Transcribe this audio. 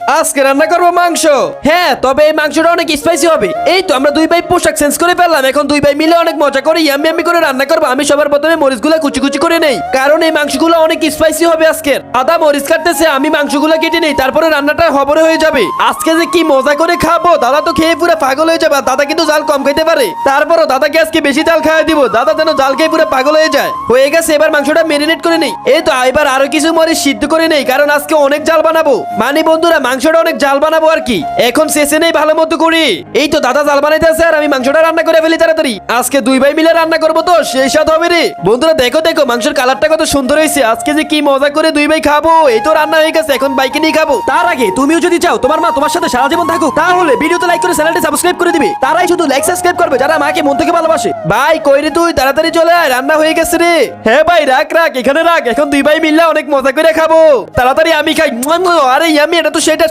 আজকে রান্না করবো মাংস। হ্যাঁ, তবে এই মাংসটা অনেক স্পাইসি হবে। এই তো আমরা দুই ভাই পোশাক চেঞ্জ করে ফেললাম, এখন দুই ভাই মিলে অনেক মজা করে ইয়াম্মি ইয়াম্মি করে রান্না করবো। আমি সবার প্রথমে মরিচগুলো কুচি কুচি করে নেই, কারণ এই মাংসগুলো অনেক স্পাইসি হবে আজকের। আদা মরিচ কাটতেছে, আমি মাংসগুলো কেটে নেই, তারপরে রান্নাটা হবরে হয়ে যাবে। আজকে যে কি মজা করে খাবো, দাদা তো খেয়ে পুরো পাগল হয়ে যাবে। আর দাদা কিন্তু জাল কম খেতে পারে, তারপরও দাদাকে আজকে বেশি জাল খাওয়াই দিব, দাদা যেন জাল খেয়ে পুরো পাগল হয়ে যায়। হয়ে গেছে, এবার মাংসটা মেরিনেট করে নেই। এই তো এবার আরো কিছু মরিচ সিদ্ধ করে নেই, কারণ আজকে অনেক জাল বানাবো। মানে বন্ধুরা, মাংসটা অনেক জাল বানাবো আর কি। এখন শেষে নেই ভালো মতো করি। এই তো দাদা জাল বানাইতে আছে, আর আমি মাংসটা রান্না করে ফেলি তাড়াতাড়ি। আজকে দুই ভাই মিলে রান্না করবো, তো সেই স্বাদ হবে রে। বন্ধুরা দেখো দেখো, মাংসের কালারটা কত সুন্দর হয়েছে। আজকে যে কি মজা করে দুই ভাই খাবো। এই তো রান্না হয়ে গেছে, এখন বাইকে নিয়ে খাবো। তার আগে তুমিও যদি চাও তোমার মা তোমার সাথে সারা জীবন থাকুক, তাহলে ভিডিওতে লাইক করে চ্যানেলটি সাবস্ক্রাইব করে দিবে। তারাই শুধু লাইক সাবস্ক্রাইব করবে যারা মাকে মন থেকে ভালোবাসে। ভাই কই রে তুই, তাড়াতাড়ি চলে আয়, রান্না হয়ে গেছে রে। হ্যাঁ ভাই, রাখ রাখ, এখানে রাখ। এখন দুই ভাই মিললে অনেক মজা করে খাবো। তাড়াতাড়ি আমি খাই। আরে ইয়ামি, এটা তো সেটা